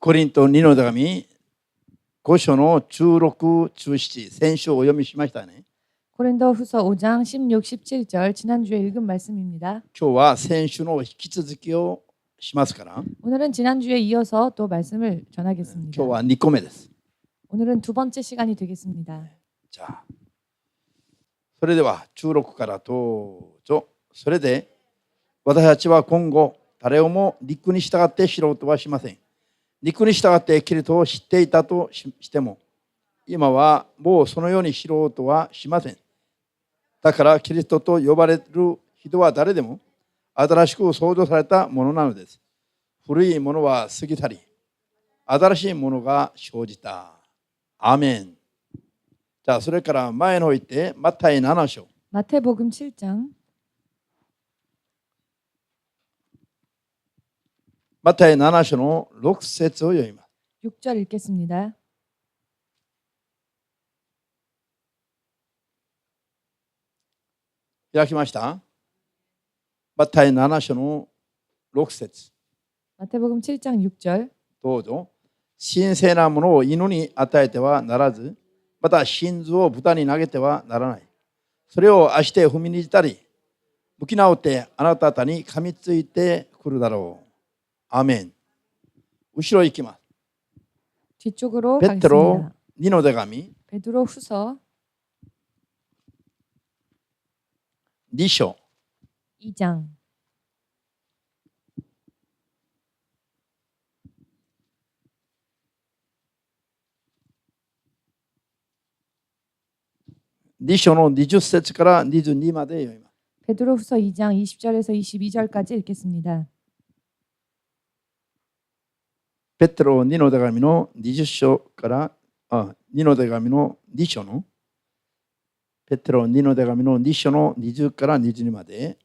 コリント2の手紙5章の16、17先週お読みしましたね。 고린도후서 5장 16, 17절 지난주에 읽은 말씀입니다. 今日は先週の引き続きをしますから、 오늘은 지난주에 이어서 또 말씀을 전하겠습니다. 今日は2個目です。 오늘은 두 번째 시간이 되겠습니다. じゃあそれでは16からどうぞ。それで私たちは今後誰をも肉に従って知ろうとはしません。肉に従ってキリストを知っていたとしても今はもうそのように知ろうとはしません。だからキリストと呼ばれる人は誰でも新しく創造されたものなのです。古いものは過ぎ去り新しいものが生じた。アーメン。じゃあそれから前の言ってマタイ7章 마태복음 7장 マタイ7章の6節を読みます。 6절 읽겠습니다. 開きました。マタイ7章の6節 마태복음 7장 6절 どうぞ。神聖なものを犬に与えてはならず、また真珠を豚に投げてはならない。それを足で踏みにじったり、向き直ってあなた方に噛みついてくるだろう。アーメン。後ろ行きます。 뒤쪽으로 ペテロ 가겠습니다. 2の手紙 베드로후서 2章 2장 2章の20節から22まで読みます。 베드로후서 2장 20절에서 22절까지 읽겠습니다. ペテロ2の手紙の20章から2の手紙の2章のペテロ2の手紙の2章の20から22まで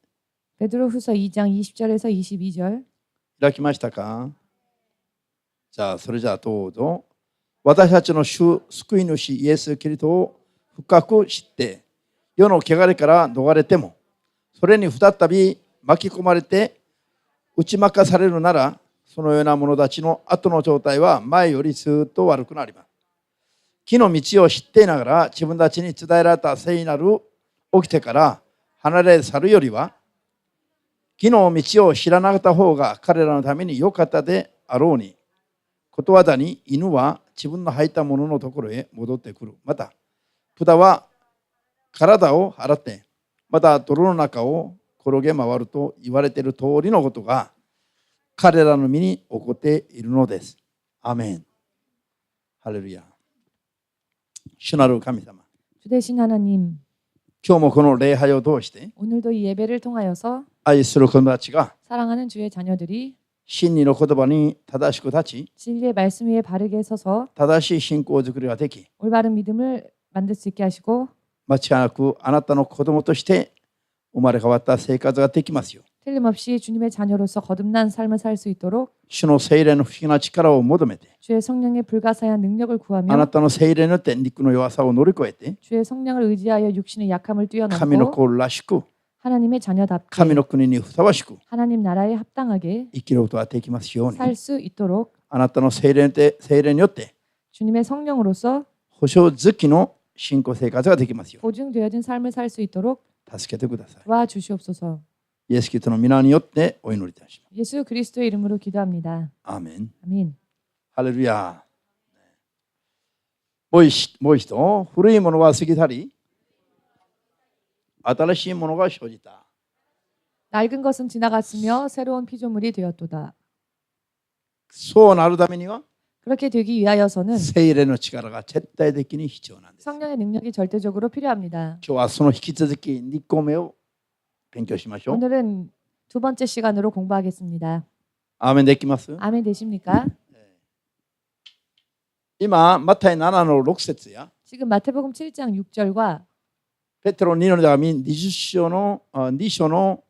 베드로후서 2장 20절에서 22절 開きましたか。じゃあそれじゃあどうぞ。私たちの主救い主イエス・キリストを深く知って世の汚れから逃れてもそれに再び巻き込まれて打ち負かされるならそのような者たちの後の状態は前よりずっと悪くなります。木の道を知っていながら自分たちに伝えられた聖なる掟から離れ去るよりは木の道を知らなかった方が彼らのために良かったであろうに。ことわざに犬は自分の履いたもののところへ戻ってくる。また豚は体を洗ってまた泥の中を転げ回ると言われている通りのことが彼らの身に起こっているのです。アーメン。ハレルヤ。主なる神様、 주 되신 하나님, 今日もこの礼拝を通して 오늘도 이 예배를 통하여서 愛する子供たちが 사랑하는 주의 자녀들이 真理の言葉に正しく立ち 진리의 말씀 위에 바르게 서서 正しい信仰づくりができ 올바른 믿음을 만들 수 있게 하시고 間違いなくあなたの子供として生まれ変わった生活ができますよ。 틀림없이 주님의 자녀로서 거듭난 삶을 살 수 있도록 主の聖霊の不思議な力を求めて 주의 성령의 불가사의한 능력을 あな 구하며 たの聖霊によって肉の弱さを乗り越えて 주의 성령을 의지하여 육신의 약함을 神の 뛰어넘고 子らしく 하나님의 자녀답게 神の国にふさわしく 하나님 나라에 합당하게 生きることができますように 살 수 있도록 あなたの聖霊によって 주님의 성령으로서 保証づきの信仰生活ができますように 보증되어진 삶을 살 수 있도록 助けてください。 도와주시옵소서. イエス・キリストの皆によってお祈りいたします。 예수 그리스도의 이름으로 기도합니다. アーメン。 아멘. ハレルヤ。もう一度、古いものは過ぎ去り、新しいものが生じた。 낡은 것은 지나갔으며 새로운 피조물이 되었도다. そうなるためには 그렇게 되기 위하여서는 聖霊の力が絶対的に必要なんです。 성령의 능력이 절대적으로 필요합니다. 今日はその引き続き2個目を勉強しましょう。 오늘은 두 번째 시간으로 공부하겠습니다. アーメンできます？ 아멘 되십니까? 今、マタイ7の6節や 지금 마태복음 7장 6절과 ペテロ2の手紙20章の2章の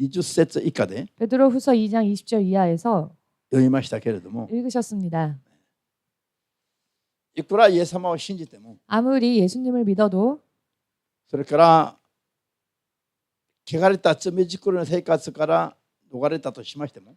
20節以下で 베드로후서 2장 20절 이하에서 読みましたけれども、 읽으셨습니다. いくらイエス様を信じても 아무리 예수님을 믿어도 それから汚れた罪作りの生活から逃れたとしましても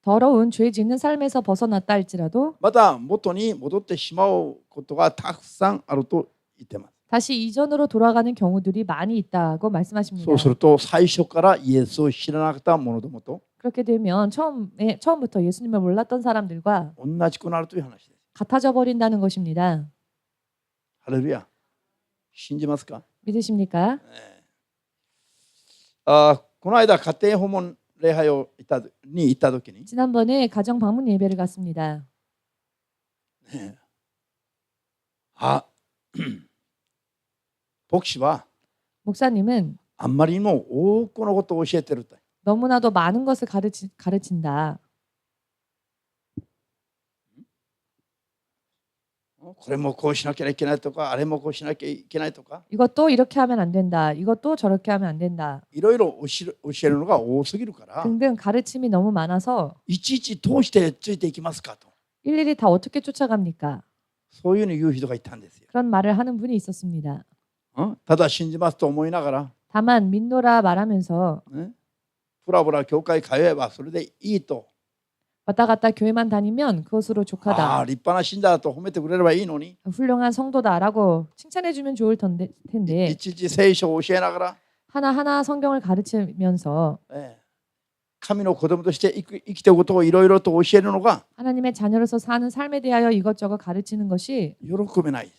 더러운 죄 짓는 삶에서 벗어났다 할지라도 また元に戻ってしまうことがたくさんあると言ってます。 다시 이전으로 돌아가는 경우들이 많이 있다고 말씀하십니다. そうすると最初からイエスを知らなかった者どもと 그렇게 되면 처음부터 예수님을 몰랐던 사람들과 同じくなるという話です。 같아져 버린다는 것입니다. ハレルヤ。信じますか？ 믿으십니까? この間家庭訪問礼拝に行った時に 지난번에 가정 방문 예배를 갔습니다. 牧師は 목사님은 あんまりにも多くのことを教えてると。 너무나도 많은 것을 가르친다. これもこうしなきゃいけないとか、あれもこうしなきゃいけないとか、 이것도 이렇게 하면 안 된다. 이것도 저렇게 하면 안 된다. いろいろ教えるのが多すぎるから、 등등 가르침이 너무 많아서 いちいち通してついていきますかと、 일일이 다 어떻게 쫓아갑니까? そういうふうに言う人がいたんですよ。 그런 말을 하는 분이 있었습니다. ただ信じますと思いながら、 다만 믿노라 말하면서 ふらふら教会通えばそれでいいと。 왔다 갔다 교회만 다니면 그것으로 족하다. 立派な信者だと褒めてくれればいいのに、 훌륭한 성도다라고 칭찬해주면 좋을 텐데 いちいち聖書を教えながら、 하나하나 성경을 가르치면서 神の子供として生きていることをいろいろと教えるのが 하나님의 자녀로서 사는 삶에 대하여 이것저것 가르치는 것이 喜べない。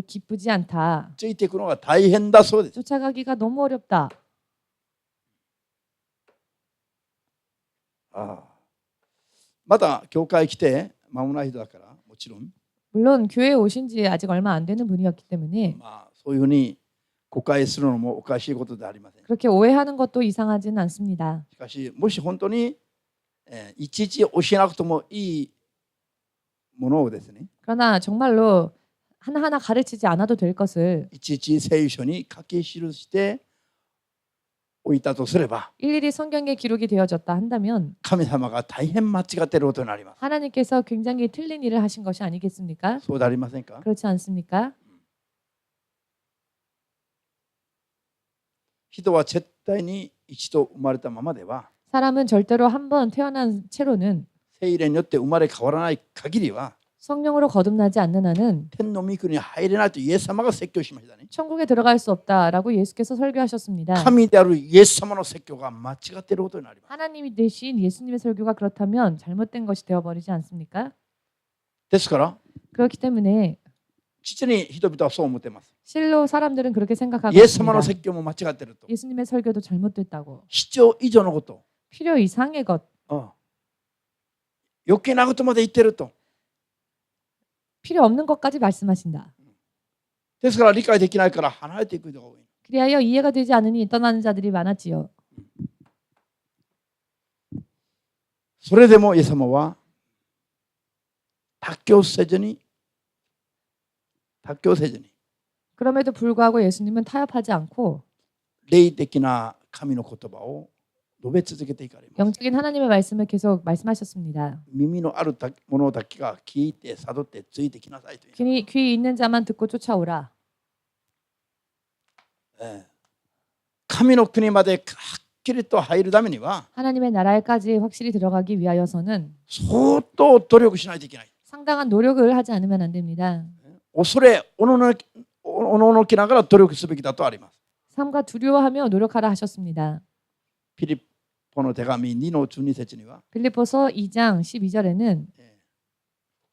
기쁘지 않다. ついていくのが大変だそうです。 쫓아가기가 너무 어렵다. まだ教会来て間もない人だから、もちろん 물론 교회에 오신 지 아직 얼마 안 되는 분이었기 때문에 そういうふうに誤解するのもおかしいことではありません。 그렇게 오해하는 것도 이상하지는 않습니다. しかしもし本当に、いちいち教えなくてもいいものをですね、 그러나 정말로 하나하나 가르치지 않아도 될 것을 いちいち聖書に書き記しておいたとすれば、 일일이 성경에 기록이 되어졌다 한다면 神様が大変間違っていることになります。 하나님께서 굉장히 틀린 일을 하신 것이 아니겠습니까? そうでありませんか？ 그렇지 않습니까? 人は絶対に一度生まれたままでは、 사람은 절대로 한 번 태어난 채로는 聖霊によって生まれ変わらない限りは 성령으로 거듭나지 않는 한은 天の御国に入れないとイエス様が説教しましたね。 천국에 들어갈 수 없다라고 예수께서 설교하셨습니다. 神であるイエス様の説教が間違っていることになります。 하나님이 되신 예수님의 설교가 그렇다면 잘못된 것이 되어버리지 않습니까? ですから 그렇기 때문에 実に人々はそう思っています。 실로 사람들은 그렇게 생각하고 イエス様の 있습니다. 説教も間違っていると。 예수님의 설교도 잘못됐다고. 必要以上のこと、 필요 이상의 것, 余計なことまで言ってると。 필요 없는 것까지 말씀하신다. ですから理解できないから離れていく人が多い。 그리하여 이해가 되지 않으니 떠나는 자들이 많았지요. それでもイエス様は妥協せずに 그럼에도 불구하고 예수님은 타협하지 않고 霊的な神の言葉を述べ続けていかれます。 영적인 하나님의 말씀을 계속 말씀하셨습니다. 耳のあるものだけが聞いて悟ってついてきなさいという。 귀 있는 자만 듣고 쫓아오라. 神の国まではっきりと入るためには 하나님의 나라에까지 확실히 들어가기 위하여서는 相当努力しないといけない。 상당한 노력을 하지 않으면 안 됩니다. 恐れおののきながら努力すべきだとあります。 삼가 두려워하며 노력하라 하셨습니다. ピリポの手紙2の12節には 빌립보서 2장 12절에는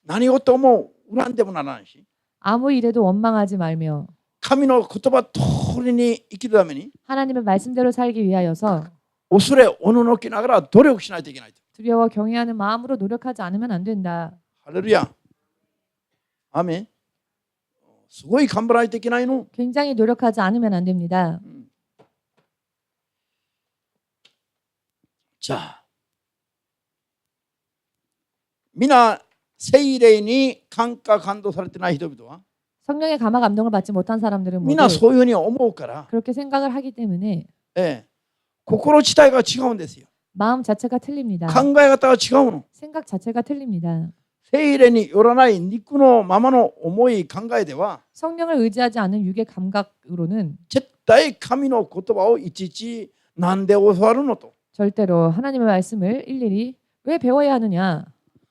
何事も恨んでもならないし、 아무 일에도 원망하지 말며 神の言葉通りに生きるために 하나님의 말씀대로 살기 위하여서 恐れおののきながら努力しないといけない。 두려워 경외하는 마음으로 노력하지 않으면 안 된다. ハレルヤ。アーメン。すごい頑張らないといけないの。 굉장히 노력하지 않으면 안 됩니다. じゃあ皆聖霊に感化感動されてない人々は 성령의 감화 감동을 받지 못한 사람들은 みんな 모두 そういうふうに思うから、 그렇게 생각을 하기 때문에 心自体が違うんですよ。 마음 자체가 틀립니다. 考え方が違うの。 생각 자체가 틀립니다. 聖霊によらない肉のままの思い考えでは 성령을 의지하지 않은 육의 감각으로는 絶対神の言葉をいちいちなんで教わるのと。 절대로 하나님의 말씀을 일일이 왜 배워야 하느냐?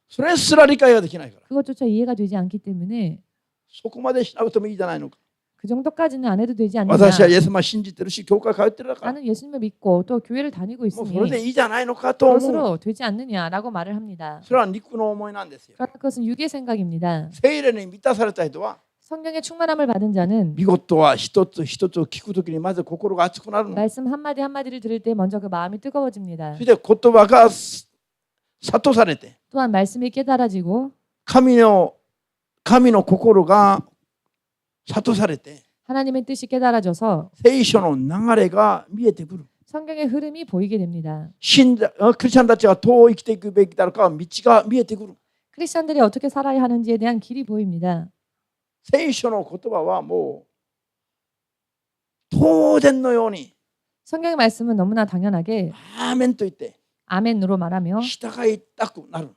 それすら理解ができないから 그것조차 이해가 되지 않기 때문에 そこまでしなくてもいいじゃないのか 그 정도까지는 안 해도 되지 않느냐? 私はイエス様信じてるし教会通ってるから 나는 예수님을 믿고 또 교회를 다니고 もうそれで 있으니 いいじゃないのかと思う 그것으로 되지 않느냐라고 말을 합니다. それは肉の思いなんですよ 그러나 그것은 육의 생각입니다. 聖霊に満たされた人は 성령의 충만함을 받은 자는 見事は一つ一つを聞くときにまず心が熱くなるの 말씀 한마디 한마디를 들을 때 먼저 그 마음이 뜨거워집니다. それで言葉が諭されて 또한 말씀이 깨달아지고 神の心が諭されて 하나님의 뜻이 깨달아져서 聖書の流れが見えてくる 성경의 흐름이 보이게 됩니다. クリスチャンたちがどう生きていくべきだろうか道が見えてくる 크리스천들이 어떻게 살아야 하는지에 대한 길이 보입니다. 聖書の言葉はもう当然のように 성경의 말씀은 너무나 당연하게 アーメンと言って 아멘으로 말하며 従いたくなる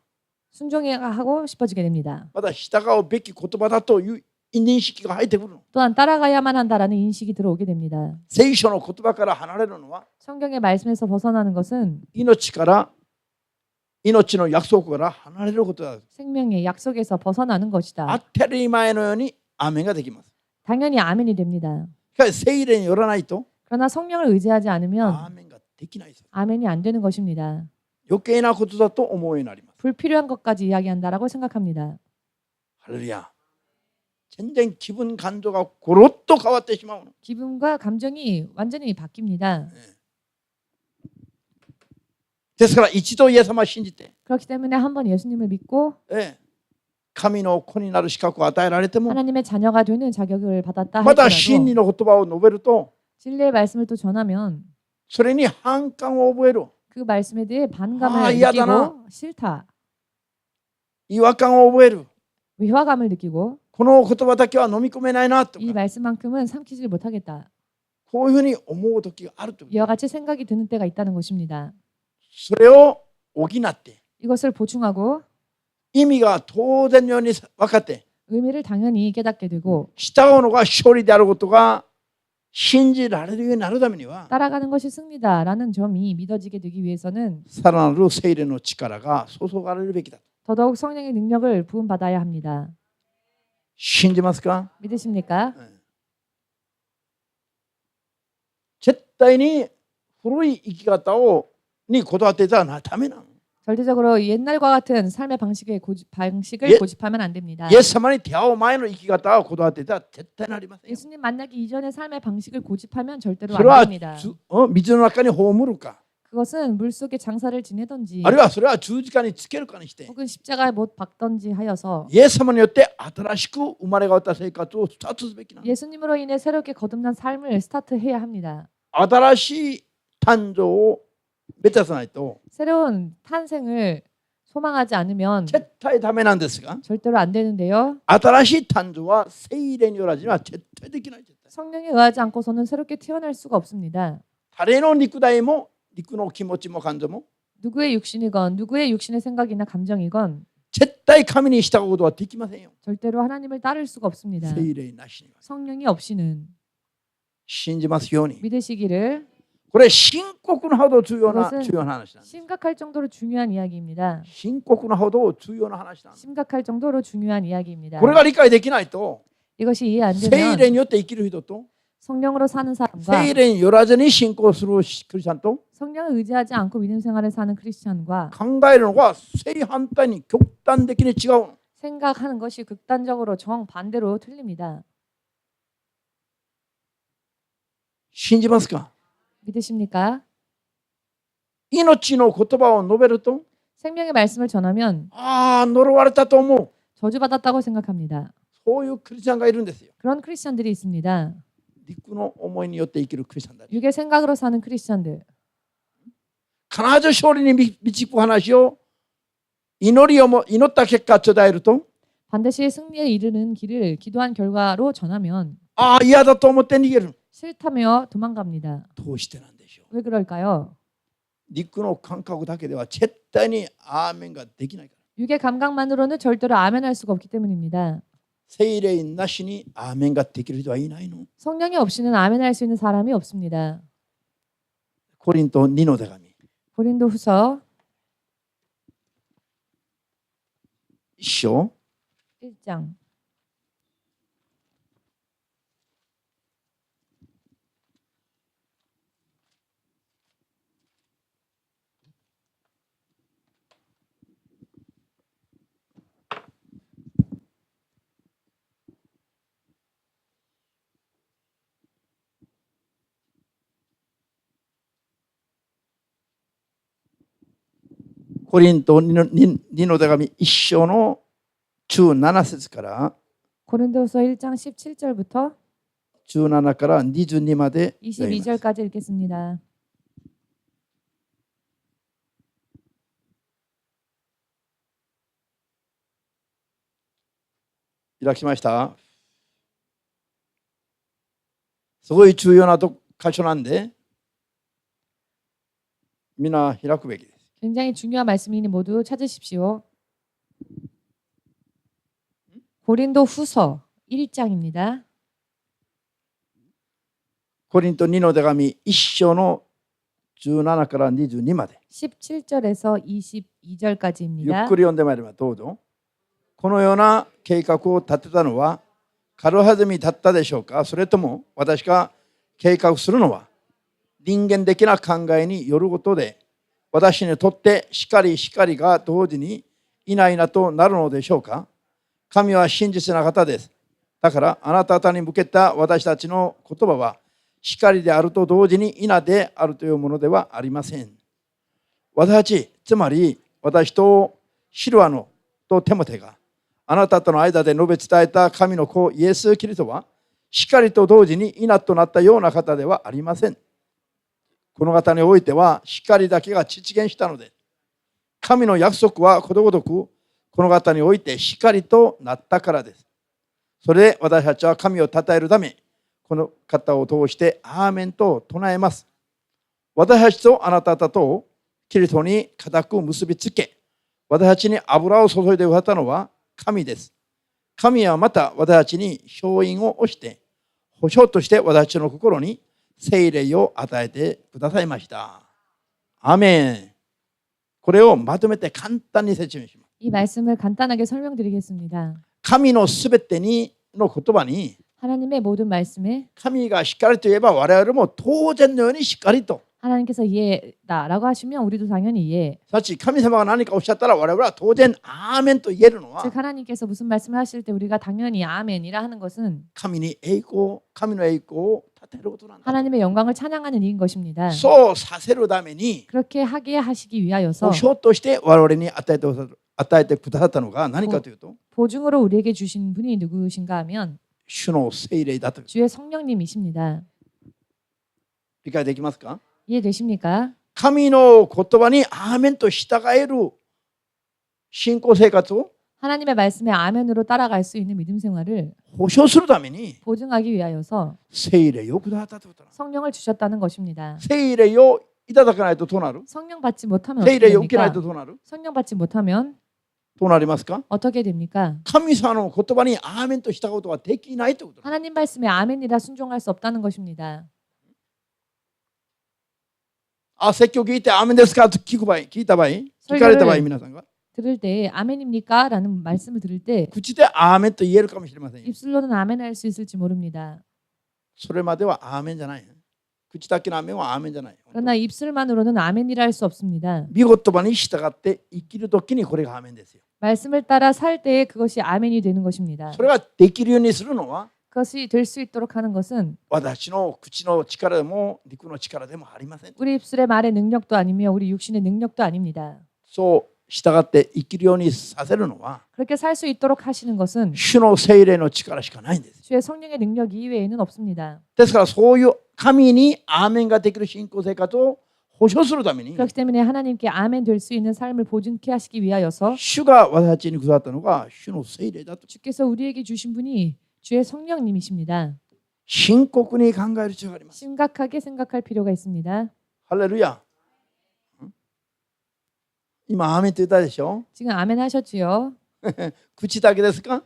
순종하고 싶어지게 됩니다. まだ従うべき言葉だという認識が入ってくる 또한 따라가야만 한다라는 인식이 들어오게 됩니다. 聖書の言葉から離れるのは 성경의 말씀에서 벗어나는 것은 命の約束から離れることだ 생명의 약속에서 벗어나는 것이다. 当たり前のようにアーメンができます 당연히 아멘이 됩니다. しかし聖霊によらないと 그러나 성령을 의지하지 アー 않으면 メンができないです 아멘이 안 되는 것입니다. 余計なことだと思うようになります 불필요한 것까지 이야기한다라고 생각합니다. 할렐루야. 전쟁 기분 간도가 고로또 変わってしまうの 기분과 감정이 완전히 바뀝니다. ですから一度イエス様を信じて 그렇기 때문에 한번 예수님을 믿고 神の子になる資格を与えられても 하나님의 자녀가 되는 자격을 받았다 また真理 할지라도 の言葉を述べると 진리의 말씀을 또 전하면 それに反感を覚える 그 말씀에 대해 반감을 아, 이하다나. 느끼고 싫다, 違和感を覚える 위화감을 느끼고 この言葉だけは飲み込めないなと 이 か 말씀만큼은 삼키지 못하겠다. こういうふうに思う時があると 이와 같이 생각이 드는 때가 있다는 것입니다. それを補って 이것을 보충하고 意味が当然のように分かって 의미를 당연히 깨닫게 되고 従うのが勝利であることが信じられるようになるためには 따라가는 것이 승리다라는 점이 믿어지게 되기 위해서는 さらなる聖霊の力が注がれるべきだ 더더욱 성령의 능력을 부음받아야 합니다. 信じますか 믿으십니까? 絶対に古い生き方にこだわってたらダメなの 절대적으로 옛날과 같은 삶의 방식을 예- 고집하면 안 됩니다. イエス様に出会う前の生き方をこだわってたら絶対なりませんよ 예수님 만나기 이전의 삶의 방식을 고집하면 절대로 それは 안 됩니다. 水の中に葬るか 그것은 물속에 장사를 지내든지 あるいはそれは十字架につけるかにして 혹은 십자가에 못 박든지 하여서 イエス様によって新しく生まれ変わった生活をスタートすべきなの 예수님으로 인해 새롭게 거듭난 삶을 스타트해야 합니다. 新しい誕生を目指さないと 새로운 탄생을 소망하지 않으면 絶対ダメなんですが 절대로 안 되는데요. 新しい誕生は聖霊によらずには絶対できない。 성령에 의하지 않고서는 새롭게 태어날 수가 없습니다. 誰の肉体も肉の気持ちも感情も 누구의 육신이건 누구의 육신의 생각이나 감정이건 絶対神に従うことはできませんよ。 절대로 하나님을 따를 수가 없습니다. 聖霊なしには 성령이 없이는 信じますように。 믿으시기를 これ深刻なほど重要な 그것은 重要な話なんです。 심각할 정도로 중요한 이야기입니다. 深刻なほど重要な話なんです。 심각할 정도로 중요한 이야기입니다. これが理解できないと 이것이 이해 안 聖 되면 霊によって生きる人と 성령으로 사는 사람과 聖霊によらずに信仰するクリスチャンと 성령을 의지하지 않고 믿음 생활을 사는 크리스찬과 考えるのが正反対に極端的に違うの。 생각하는 것이 극단적으로 정반대로 틀립니다. 信じますか 믿으십니까? 命の言葉を述べると 생명의 말씀을 전하면 ああ呪われたと思う 저주받았다고 생각합니다. そういうクリスチャンがいるんですよ。 그런 크리스찬들이 있습니다. 肉の思いによって生きるクリスチャンたち 육의 생각으로 사는 크리스찬들. 必ず勝利に導く話を祈った結果伝えると 반드시 승리에 이르는 길을 기도한 결과로 전하면 ああ嫌だと思って逃げる。 싫다며 도망갑니다. どうしてなんでしょう。 왜 그럴까요? 肉の感覚だけでは絶対にアーメンができないから。 육의 감각만으로는 절대로 아멘할 수가 없기 때문입니다. 聖霊なしにアーメンができる人はいないの。 성령이 없이는 아멘할 수 있는 사람이 없습니다. コリント2の手紙 고린도후서 1章 1장.コリント2の手紙1章の17節から 고린도서 1장 17절부터 17から22まで 22절까지 읽겠습니다. 開きました。すごい重要な箇所なんでみんな開くべきです。 굉장히 중요한 말씀이니 모두 찾으십시오. 고린도 후서 1장입니다. コリント2の手紙1章の17から22まで 17절에서 ゆっ 22절까지입니다. くり読んでまいります。どうぞ。このような計画を立てたのは軽はずみだったでしょうか。それとも私が計画するのは人間的な考えによることで私にとって光が同時にいないなとなるのでしょうか。神は真実な方です。だからあなた方に向けた私たちの言葉は光であると同時に稲であるというものではありません。私たち、つまり私とシルワノとテモテがあなたとの間で述べ伝えた神の子イエス・キリストは光と同時に稲となったような方ではありません。この方においては光だけが実現したので、神の約束はことごとくこの方において光となったからです。それで私たちは神を称えるため、この方を通してアーメンと唱えます。私たちとあなた方とキリストに固く結びつけ、私たちに油を注いでくださったのは神です。神はまた私たちに勝因を押して、保証として私たちの心に聖霊を与えてくださいました。アーメン。これをまとめて簡単に説明します。 이 말씀을 간단하게 설명드리겠습니다. 神のすべての言葉に 하나님의 모든 말씀에 神が光といえば我々も当然のように光と 하나님께서 예다라고 하시면 우리도 당연히 예. さち神様が何かおっしゃったら我々は当然アーメンと言えるのは 즉 하나님께서 무슨 말씀을 하실 때 우리가 당연히 아멘이라 하는 것은 神の栄光を称えることなんだ。 하나님의 영광을 찬양하는 일인 것입니다. そうさせるために 그렇게 하게 하시기 위하여서 保証として我々に与えてくださったのが何かというと 보증으로 우리에게 주신 분이 누구신가 하면 主の聖霊だと。 주의 성령님이십니다. 理解できますか？ 이해되십니까? 神の言葉にアーメンと従える信仰生活を 하나님의 말씀에 아멘으로 따라갈 수 있는 믿음 생활을 保証するために 보증하기 위하여서 聖霊をくださったということなんです。 성령을 주셨다는 것입니다. 聖霊をいただかないとどうなる？ 성령 받지 못하면 聖 어떻게 霊を受けないと 됩니까? どうなる？ 성령 받지 못하면 どうなりますか？ 어떻게 됩니까? 神様の言葉にアーメンとしたことはできないということなんです。 하나님 말씀에 아멘이라 순종할 수 없다는 것입니다. 説教聞いてアーメンですかと聞いた場合、聞かれた場合皆さんが 들을 때 아멘입니까? 라는 말씀을 들을 때 口でアーメンと言えるかもしれませんよ。 입술로는 아멘 할 수 있을지 모릅니다. それまではアーメンじゃない。口だけのアーメンはアーメンじゃない。 그러나 입술만으로는 아멘이라 할 수 없습니다. 御言葉に従って生きるときにこれがアーメンですよ。 말씀을 따라 살 때에 그것이 아멘이 되는 것입니다. それができるようにするのは 그것이 될 수 있도록 하는 것은 私の口の力でも肉の力でもありません。 우리 입술의 말의 능력도 아니며 우리 육신의 능력도 아닙니다. そう従って生きるようにさせるのは 그렇게 살 수 있도록 하시는 것은 主の聖霊の力しかないんです。 주의 성령의 능력 이외에는 없습니다. ですからそういう神にアーメンができる信仰生活を保証するために 그렇기 때문에 하나님께 아멘 될 수 있는 삶을 보증케 하시기 위하여서 主が私たちにくださったのが主の聖霊だと 주께서 우리에게 주신 분이 주의 성령님이십니다. 深刻に考える必要があります。 심각하게 생각할 필요가 있습니다. ハレルヤ。今アーメンって言ったでしょ。 지금 아멘 하셨지요? 口だけですか？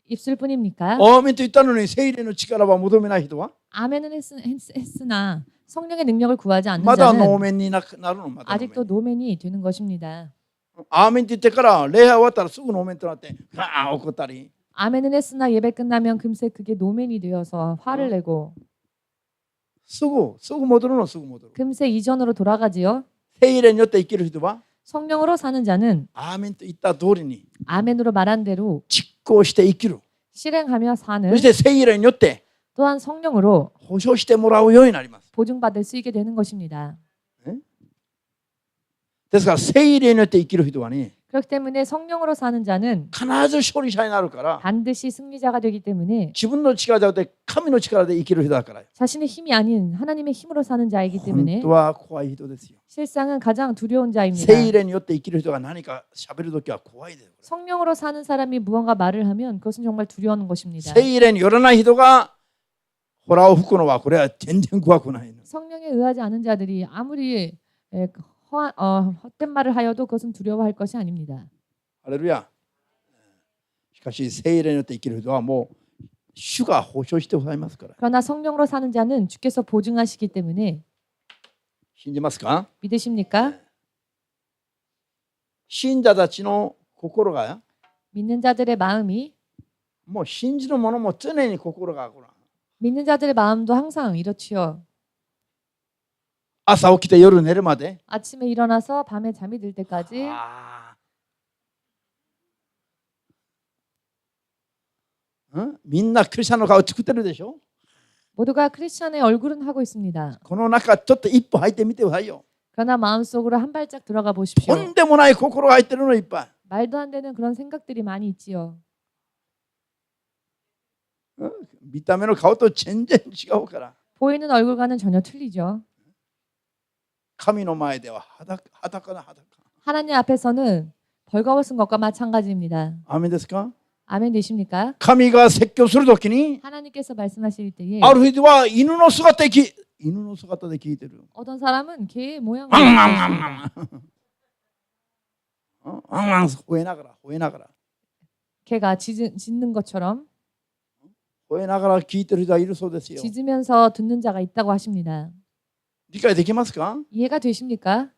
입술뿐입니까? アーメンと言ったのに聖霊の力は求めない人は 아멘은 했으나 성령의 능력을 구하지 않는 まだノー 자는 メンになるの。まだノーメン 아직도 노맨이 되는 것입니다. 아멘って言ってから礼拝終わったらすぐノーメンとなって怒ったり 아멘은 했으나 예배 끝나면 금세 그게 노멘이 되어서 화를 내고 すぐ戻るのすぐ戻る 금세 이전으로 돌아가지요. 聖霊によって生きる人は 성령으로 사는 자는 アーメンと言った通りに 아멘으로 말한 대로 実行して生きる 실행하며 そ 사는 して聖霊によって 또한 성령으로 保証してもらうようになります 보증받을 수 있게 되는 것입니다. ですから聖霊によって生きる人はね 그렇기 때문에 성령으로 사는 자는 必ず勝利者になるから 반드시 승리자가 되기 때문에 自分の力じゃなくて神の力で生きる人だから 자신의 힘이 아닌 하나님의 힘으로 사는 자이기 本 때문에 当は怖い人ですよ 실상은 가장 두려운 자입니다. 聖霊によって生きる人が何か喋るときは怖いです 성령으로 사는 사람이 무언가 말을 하면 그것은 정말 두려운 것입니다. 聖霊によらない人がホラを吹くのはこれは全然怖くないの 성령에 의하지 않은 자들이 아무리 헛된 말을 하여도 그것은 두려워할 것이 아닙니다. ハレルヤしかし聖霊によって生きる人はもう主が保証してございますから 그러나 성령으로 사는 자는 주께서 보증하시기 때문에 信じますか 믿으십니까? 信者たちの心が 믿는 자들의 마음이 もう信じる者も常に心が믿는 자들의 마음도 항상 이렇지요. 朝起きて夜寝るまで 아침에 일어나서 밤에 잠이 들 때까지 みんなクリスチャンの顔作ってるでしょ 모두가 크리스찬의 얼굴은 하고 있습니다. この中ちょっと一歩入ってみてくださいよ 그러나 마음속으로 한 발짝 들어가 と 보십시오. んでもない心が入ってるのいっぱい 말도 안 되는 그런 생각들이 많이 있지요. 見た目の顔と全然違うから 보이는 얼굴과는 전혀 틀리죠. 神の前では裸な裸 하나님 앞에서는 벌거벗은 것과 마찬가지입니다. アーメンですか 아멘 되십니까? 神が説教するときに 하나님께서 말씀하실 때에 ある人は犬の姿で聞いてる 어떤 사람은 개의 모양을 ワンワンワン 했습니다. ワンワンワン吠えながら 개가 짖는 것처럼 吠えながら聞いてる人はいるそうですよ 짖으면서 듣는 자가 있다고 하십니다. 理解できますか 이해가 되십니까?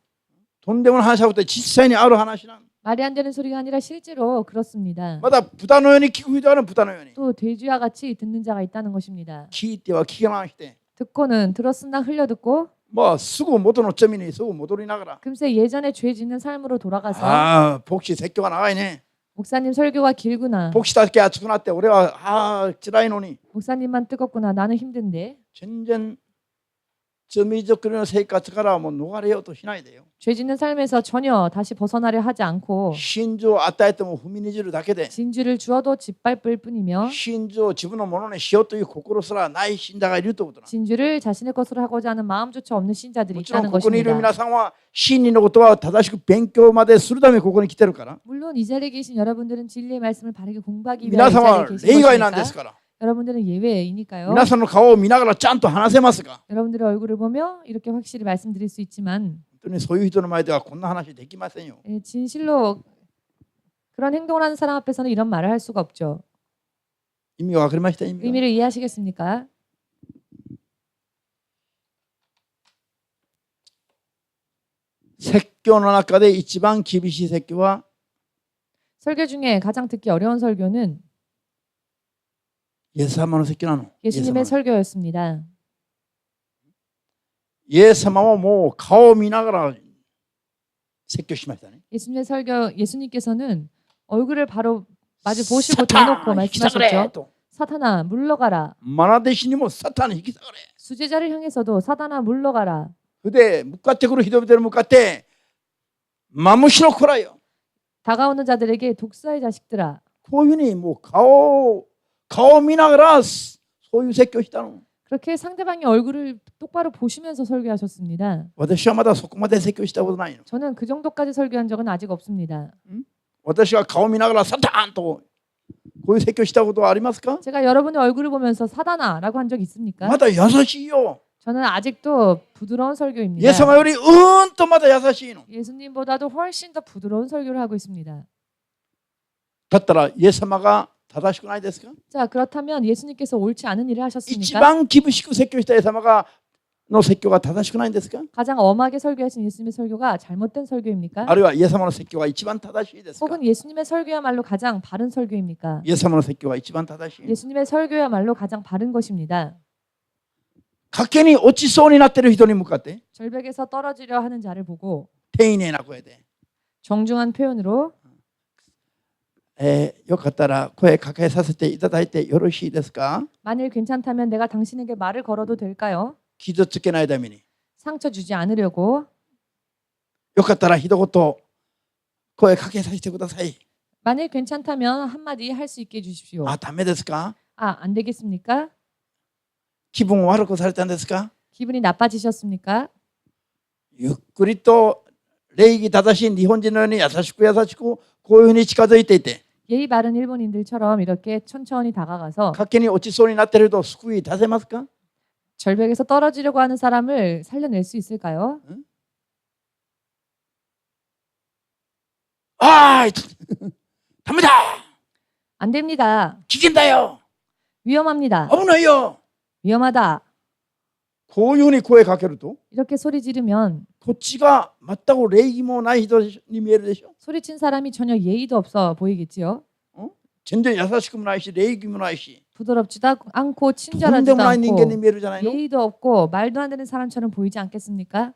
とんでもない話じゃなくて実際にある話なん 말이 안 되는 소리가 아니라 실제로 그렇습니다. まだ豚のように聞く人は豚のように 또 돼지와 같이 듣는 자가 있다는 것입니다. 聞いては聞かないして 듣고는 들었으나 흘려듣고 まあすぐ元の罪にすぐ戻りながら 금세 예전에 죄 짓는 삶으로 돌아가서 ああ牧師説教が長いね 목사님 설교가 길구나. 牧師だけ熱くなって俺は辛いのに 목사님만 뜨겁구나. 나는 힘든데. 全然罪作りの生活からはもう逃れようとしないでよ 죄 짓는 삶에서 전혀 다시 벗어나려 하지 않고 真珠を与えても踏みにじるだけで 진주를 주어도 짓밟을 뿐이며 真珠を自分のものにしようという心すらない信者がいるということなん 진주를 자신의 것으로 하고자 하는 마음조차 없는 신자들이 もちろん 있다는 ここにいる 것입니다. 皆さんは真理のことは正しく勉強までするためにここに来てるから 물론 이 자리에 계신 여러분들은 진리의 말씀을 바르게 공부하기 위해 이 皆さん 자리에 は 계신 例外なんで 것이니까 すから 여러분들은 예외이니까요. 皆さんの顔を見ながらちゃんと話せますが 여러분들의 얼굴을 보며 이렇게 확실히 말씀드릴 수 있지만 本当にそういう人の前ではこんな話できませんよ 진실로 그런 행동을 하는 사람 앞에서는 이런 말을 할 수가 없죠. 意味が分かりました意味が 의미를 이해하시겠습니까? 説教の中で一番厳しい説教は 설교 중에 가장 듣기 어려운 설교는 イエス様の説教なの 예수님의 설교였습니다. イエス様はもう顔を見ながら説教しましたね 예수님의 설교 예수님께서는 얼굴을 바로 마주 보시고 サタン 대놓고 引き下がれ 말씀하셨죠. と 사탄아 물러가라. マナ弟子にもサタン引き下がれ 수제자를 향해서도 사탄아 물러가라. それで向かってくる人々に向かってマムシの子らよ 다가오는 자들에게 독사의 자식들아. こういうふうにもう顔を見ながらそういう説教したの 그렇게 상대방의 얼굴을 똑바로 보시면서 설교하셨습니다. 私はまだそこまで説教したことないの 저는 그 정도까지 설교한 적은 아직 없습니다. 私は顔を見ながらサタンとこういう説教したことはありますか 제가 여러분의 얼굴을 보면서 사단아라고 한 적 있습니까? まだ優しいよ 저는 아직도 부드러운 설교입니다. イエス様よりとまだ優しいの 예수님보다도 훨씬 더 부드러운 설교를 하고 있습니다. だったらイエス様が正しくないですか 자, 그렇다면 예수님께서 옳지 않은 일을 一 하셨습니까? 番厳しく説教したイエス様がの説教が正しくないんですか？ 가장 엄하게 설교하신 예수님의 설교가 잘못된 설교입니까? あるいはイエス様の説教が一番正しいですか？ 혹은 예수님의 설교야말로 가장 바른 설교입니까? イエス様の説教が一番正しい。 예수님의 설교야말로 가장 바른 것입니다. 賭けに落ちそうになっている人に向かって 절벽에서 떨어지려 하는 자를 보고 丁寧な声で、 정중한 표현으로 よかったら声かけさせていただいてよろしいですか？ 만일 괜찮다면 내가 당신에게 말을 걸어도 될까요? 傷つけないために。 상처 주지 않으려고. よかったら一言声かけさせてください。 만일 괜찮다면 한마디 할 수 있게 해주십시오. ダメですか？ 안 되겠습니까? 気分を悪くされたんですか？ 기분이 나빠지셨습니까? ゆっくりと礼儀正しい日本人のように優しくこういうふうに近づいていて、 예의 바른 일본인들처럼 이렇게 천천히 다가가서 賭けに落ちそうになっている人を救い出せますか？ 절벽에서 떨어지려고 하는 사람을 살려낼 수 있을까요? あーいダメだ 안 됩니다. 危険だよ 위험합니다. 危ないよ 위험하다. こういうふうに声かけると 이렇게 소리 지르면 こっちが全く礼儀もない人に見えるでしょ。 소리친 사람이 전혀 예의도 없어 보이겠지요. 全然優しくもないし礼儀もないし 부드럽지도 않고 とんで 친절하지도 もない人間に 않고 見えるじゃないの。 예의도 없고 말도 안 되는 사람처럼 보이지 않겠습니까?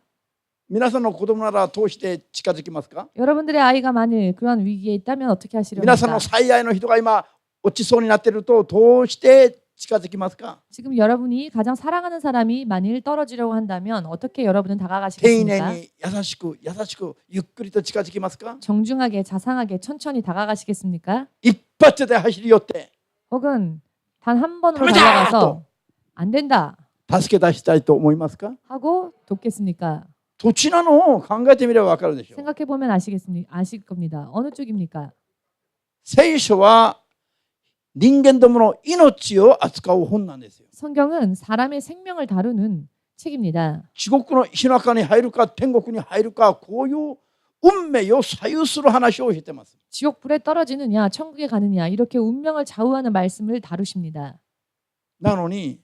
皆さんの子供なら通して近づきますか？ 여러분들의 아이가 만일 그런 위기에 있다면 어떻게 皆さん 하시렵니까? の最愛の人が今落ちそうになっていると通して近づきますか？ 지금 여러분이 가장 사랑하는 사람이 만일 떨어지려고 한다면 어떻게 여러분은 丁寧 다가가시겠습니까? に優しくゆっくりと近づきますか？ 정중하게 자상하게 천천히 다가가시겠습니까? 一発で走り寄って 혹은 단 한 번으로 가보자! 달려가서 안 된다 助け出したいと思いますか？ 하고 돕겠습니까? どちらの考えてみればわかるでしょう。 생각해 보면 아실 겁니다. 어느 쪽입니까? 聖書は人間どもの命を扱う本なんですよ。 성경은 사람의 생명을 다루는 책입니다. 地獄の火の中に入るか天国に入るかこういう運命を左右する話をしています。 지옥 불에 떨어지느냐 천국에 가느냐 이렇게 운명을 좌우하는 말씀을 다루십니다. なのに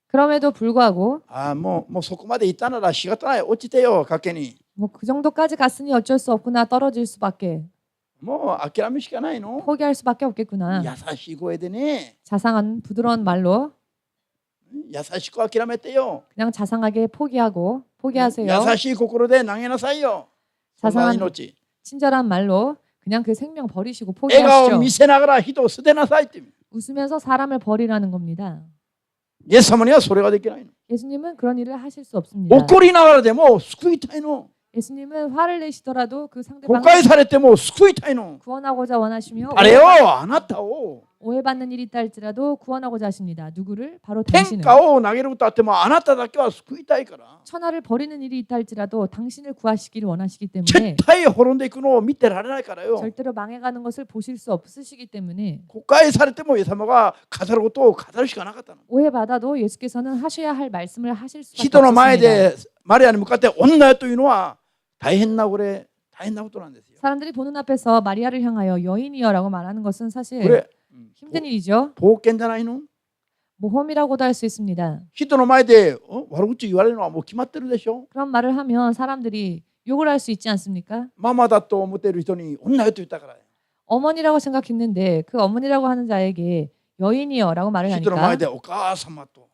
그럼에도 불구하고 もうそこまで行ったなら仕方ない落ちてよ賭けに 뭐 그 정도까지 갔으니 어쩔 수 없구나 떨어질 수밖에 もう諦めしかないの。 포기할 수밖에 없겠구나. 優しい声でね 자상한 부드러운 말로 優しく諦めてよ。 그냥 자상하게 포기하세요. 優しい心で投げなさいよ。そんな 자상한 命 친절한 말로 그냥 그 생명 버리시고 笑顔を 포기하시죠. 見せながら人を捨てなさいって。 웃으면서 사람을 버리라는 겁니다. イエス様にはそれができないの。 예수님은 그런 일을 하실 수 없습니다. 怒りながらでも救いたいの。 예수님은 화를 내시더라도 그 誤 상대방을 解されても救いたいの。 구원하고자 원하시며 あれよあなたを 오해받는 일이 있다 할지라도 구원하고자 하십니다. 누구를? 바로 天 당신을. 下を投げることあってもあなただけは救いたいから 천하를 버리는 일이 있다 할지라도 당신을 구하시기를 원하시기 때문에 絶対滅んでいくのを見てられないからよ。 절대로 망해가는 것을 보실 수 없으시기 때문에 誤解されてもイエス様が語ることを語るしかなかったの。 오해받아도 예수께서는 하셔야 할 말씀을 하실 수밖에 人の前 없었습니다. でマリアに向かって女よというのは大変なことなんですよ。 사람들이 보는 앞에서 마리아를 향하여 여인이여라고 말하는 것은 こ 사실 れ 힘든 일이죠. 冒険じゃないの？ 모험이라고도 할 수 있습니다. 人の前で悪口言われるのはもう決まってるでしょ。 그런 말을 하면 사람들이 욕을 할 수 있지 않습니까? ママだと思っている人に女よと言ったから。 어머니라고 생각했는데 그 어머니라고 하는 자에게 여인이여라고 말을 人の前 하니까 でお母様と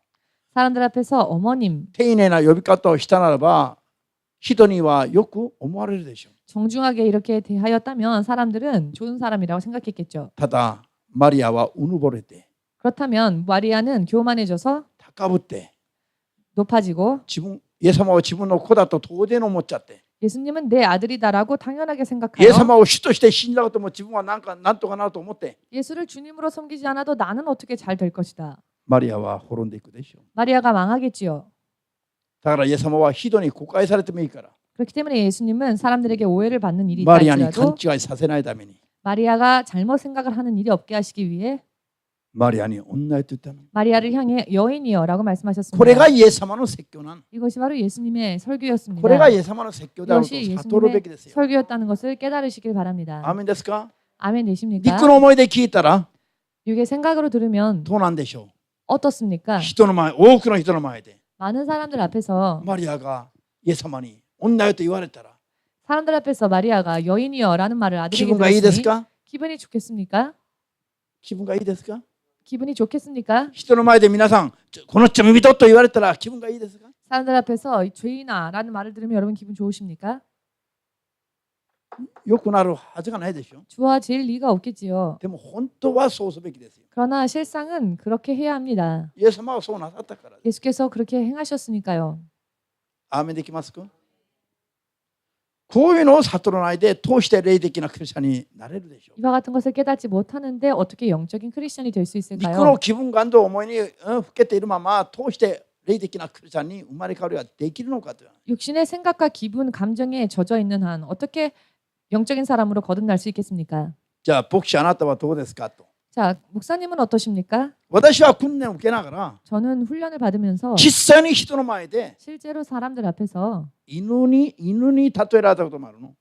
사람들 앞에서 어머님, 丁寧な呼び方をしたならば人にはよく思われるでしょう。 정중하게 이렇게 대하였다면 사람들은 좋은 사람이라고 생각했겠죠. ただマリアはうぬぼれて 그렇다면 마리아는 교만해져서 高ぶって 높아지고 イエス様を自分の子だと当然思っちゃって 예수님은 내 아들이다라고 당연하게 イエ 생각하여 ス様を主として信じなくても自分はなんとかなると思って 예수를 주님으로 섬기지 않아도 나는 어떻게 잘 될 것이다. マリアは滅んでいくでしょう。 마리아가 망하겠지요. だからイエス様は人に誤解されてもいいから 그렇기 때문에 예수님은 사람들에게 오해를 받는 일이 있다 マリアに勘 할지라도 違いさせないために 마리아가 잘못 생각을 하는 일이 없게 하시기 위해 マリアに女よと言ったの。 마리아를 향해 여인이여라고 これ 말씀하셨습니다. がイエス様の説教なの。 이것이 바로 예수님의 설교였습니다. これがイエス様の説教であると 이것이 悟るべ 예수님의 きですよ。 설교였다는 것을 깨달으시길 바랍니다. アーメンですか？ 아멘 陸 되십니까? の思いで聞いたら 이게 생각으로 들으면 どうなんでしょう。 어떻습니까? 多くの人の前で 많은 사람들 앞에서 マリアがイエス様に女よと言われたら 사람들 앞에서 마리아가 여인이여라는 말을 気 아들에게 分がいいです 들었으니 か 기분이 좋겠습니까? 気分がいいですか 기분이 좋겠습니까? 人の前で皆さんこの罪人と言われたら気分がいいですか 사람들 앞에서 죄인아라는 말을 들으면 여러분 기분 좋으십니까? よくなるはずがないでしょ 좋아질 리가 없겠지요. でも本当はそうすべきですよ 그러나 실상은 그렇게 해야 합니다. イエス様はそうなさったからです 예수께서 그렇게 행하셨으니까요. アーメンできますかこういうのを悟らないで通して霊的なクリスチャンになれるでしょう 이와 같은 것을 깨닫지 못하는데 어떻게 영적인 크리스천이 될 수 肉 있을까요? の気分感と思いにふけているまま通して霊的なクリスチャンに生まれ変わりができるのかという 육신의 생각과 기분, 감정에 젖어 있는 한 어떻게 영적인 사람으로 거듭날 수 있겠습니까? じゃあ牧師あなたはどうですかと 자, 목사님은 어떠십니까? 私は訓練を受けながら 저는 훈련을 받으면서 実際に人の前で 실제로 사람들 앞에서 犬に例えられたこともあるの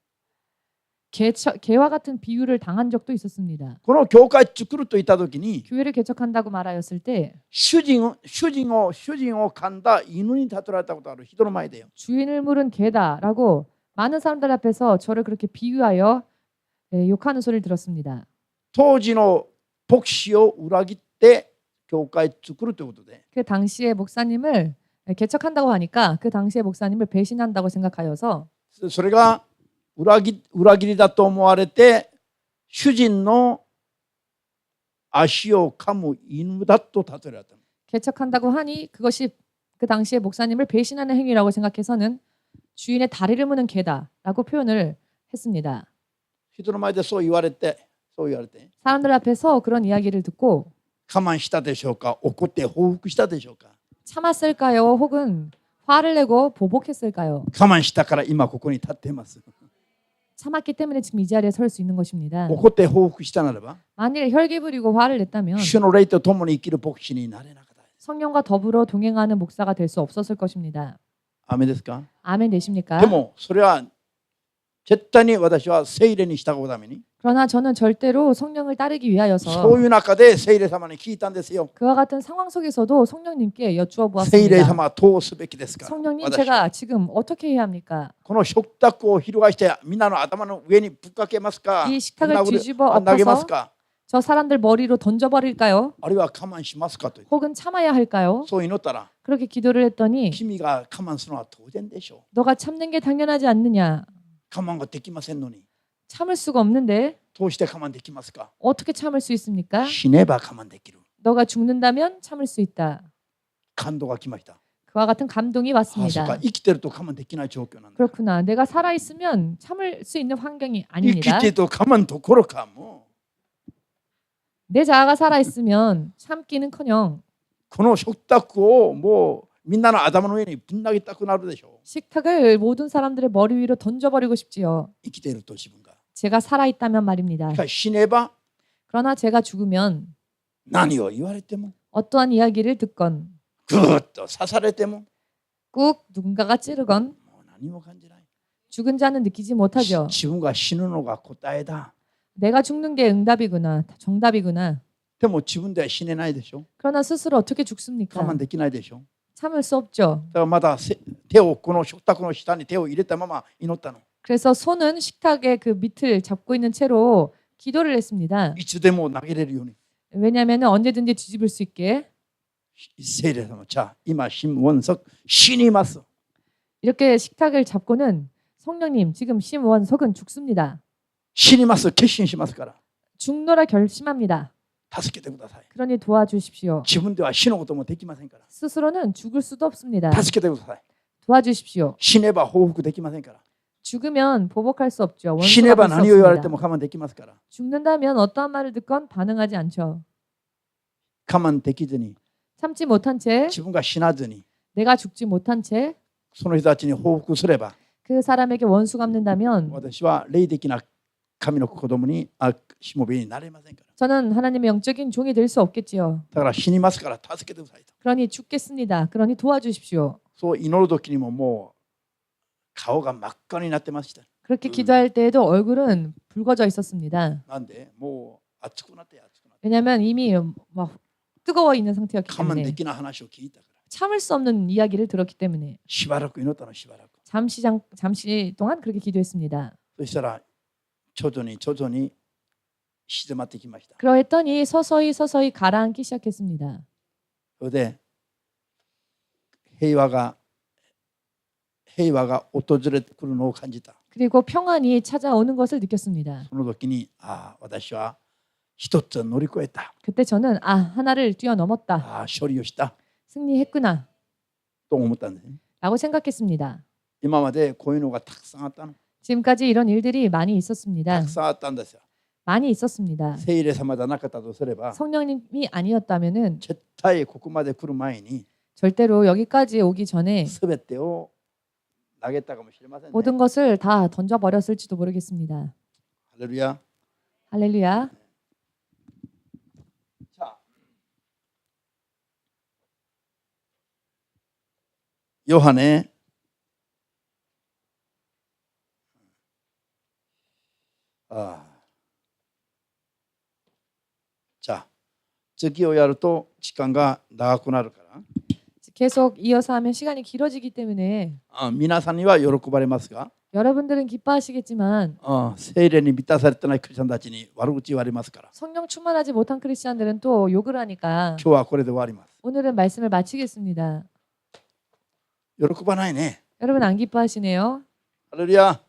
개와 같은 비유를 당한 적도 있었습니다. この教会作ると言った時に 교회를 개척한다고 말하였을 때 主人を噛んだ犬に例えられたことある人の前でよ 주인을 물은 개다라고 많은 사람들 앞에서 저를 그렇게 비유하여 욕하는 소리를 들었습니다. 当時の牧師を裏切って教会作るということで 그 당시에 목사님을 개척한다고 하니까 그 당시에 목사님을 배신한다고 생각하여서 それが裏切りだと思われて主人の足を噛む犬だと例えられた 개척한다고 하니 그것이 그 당시에 목사님을 배신하는 행위라고 생각해서는 주인의 다리를 무는 개다라고 표현을 했습니다. 人の前でそう言われて 사람들 앞에서 그런 이야기를 듣고 我慢したでしょうか怒って報復したでしょうか 참았을까요? 혹은 화를 내고 보복했을까요? 我慢したから今ここに立っています 참았기 때문에 지금 이 자리에 설 수 있는 것입니다. 怒って報復したならば 만일 혈기 부리고 화를 냈다면 主の霊と共に生きる牧師になれなかった 성령과 더불어 동행하는 목사가 될 수 없었을 것입니다. アメですか 아멘 되십니까? でもそれは絶対に私は聖霊に従うために 그러나 저는 절대로 성령을 따르기 위하여서 そういう中で聖霊様に聞いたんですよ 그와 같은 상황 속에서도 성령님께 여쭈어 聖霊 보았습니다. 様はどうすべきですか 성령님 私は 제가 지금 어떻게 해야 합니까? この食卓を翻してみんなの頭の上にぶっかけますか 이 식탁을 뒤집어 投げます 엎어서 か 저 사람들 머리로 던져버릴까요? あるいは我慢しますかと 혹은 참아야 할까요? そう祈ったら 그렇게 기도를 했더니 君が我慢するのは当然でしょ 너가 참는 게 당연하지 않느냐? う我慢ができませんのに 참을 수가 없는데 どうして我慢できますか 어떻게 참을 수 있습니까? 死ねば我慢できる 너가 죽는다면 참을 수 있다. 感動が来ました 그와 같은 감동이 ああそう 왔습니다. か生きてると我慢できない状況なんだ 그렇구나. 내가 살아 있으면 참을 수 있는 환경이 生き 아닙니다. てると我慢どころかも 내 자아가 살아 있으면 참기는커녕 この食卓をもうみんなの頭の上にぶん投げたくなるでしょう 식탁을 모든 사람들의 머리 위로 던져버리고 싶지요. 生きていると自分が 제가 살아 있다면 말입니다. しかし死ねば 그러나 제가 죽으면 何を言われても 어떠한 이야기를 듣건 ぐーっと刺されても 꾹 누군가가 찌르건 もう何も感じない 죽은 자는 느끼지 못하죠. 自分が死ぬのが答えだ 내가 죽는 게 응답이구나, 정답이구나. でも自分では死ねないでしょ 그러나 스스로 어떻게 죽습니까? 我慢できないでしょ 참을 수 없죠. だからまだ手をこの食卓の下に手を入れたまま祈ったの 그래서 손은 식탁의 그 밑을 잡고 있는 채로 기도를 했습니다. いつでも投げれるように 왜냐하면 언제든지 뒤집을 수 있게 聖霊様じゃあ今신원석死にます 이렇게 식탁을 잡고는 성령님 지금 심원석은 죽습니다. 死にます決心しますから 죽노라 결심합니다. 助けてください 그러니 도와주십시오. 自分では死ぬこともできませんから 스스로는 죽을 수도 없습니다. 助けてください 도와주십시오. 死ねば報復できませんから 죽으면 보복할 수 없죠. 死ね 원수가 ば 될 何 수 を言われて 없습니다. も我慢できますから 죽는다면 어떠한 말을 듣건 반응하지 않죠. 我慢できずに 참지 못한 채 自分が死なずに 내가 죽지 못한 채 그 その人たちに報復すれば 사람에게 원수 갚는다면 私は霊的な神の子供にしもべになれませんから 저는 하나님의 영적인 종이 될 수 없겠지요. だから死にますから助けてくださいと 그러니 죽겠습니다. 그러니 도와주십시오. そう祈る時にももう顔が真っ赤になってました 그렇게 기도할 때에도 얼굴은 붉어져 있었습니다. なんでもう熱くなって 왜냐하면 이미 막 뜨거워 있는 상태였기 我慢で 때문에 きない話を聞いたから 참을 수 없는 이야기를 들었기 때문에 しばらく祈ったのしばらく 잠시 동안 그렇게 기도했습니다. そしたら徐々に徐々に静まってきました。 그러했더니 서서히 가라앉기 시작했습니다. それで平和が訪れてくるのを感じた。 그리고 평안이 찾아오는 것을 느꼈습니다. その時に私は一つ乗り越えた。 그때 저는 하나를 뛰어넘었다. 勝利をした 승리했구나 と思ったんですね。 라고 생각했습니다. 今までこういうのがたくさんあったの。 지금까지 이런 일들이 많이 た 있었습니다. くさんあったんですよ。 많이 있었습니다. 聖霊様じゃなかったとすれば 성령님이 아니었다면은 絶対ここまで来る前に 절대로 여기까지 오기 전에 全てを投げたかもしれませんね。 모든 것을 다 던져버렸을지도 모르겠습니다. 할렐루야. 할렐루야. 자, 요한의 자, 次をやると時間が長くなるから 계속 이어서 하면 시간이 길어지기 때문에 皆さんには喜ばれますが 여러분들은 기뻐하시겠지만 聖霊に満たされてないクリスチャンたちに悪口言われますから 성령 충만하지 못한 크리스찬들은 또 욕을 하니까 今日はこれで終わります。 오늘은 말씀을 마치겠습니다. 喜ばないね。 여러분 안 기뻐하시네요. 할렐루야.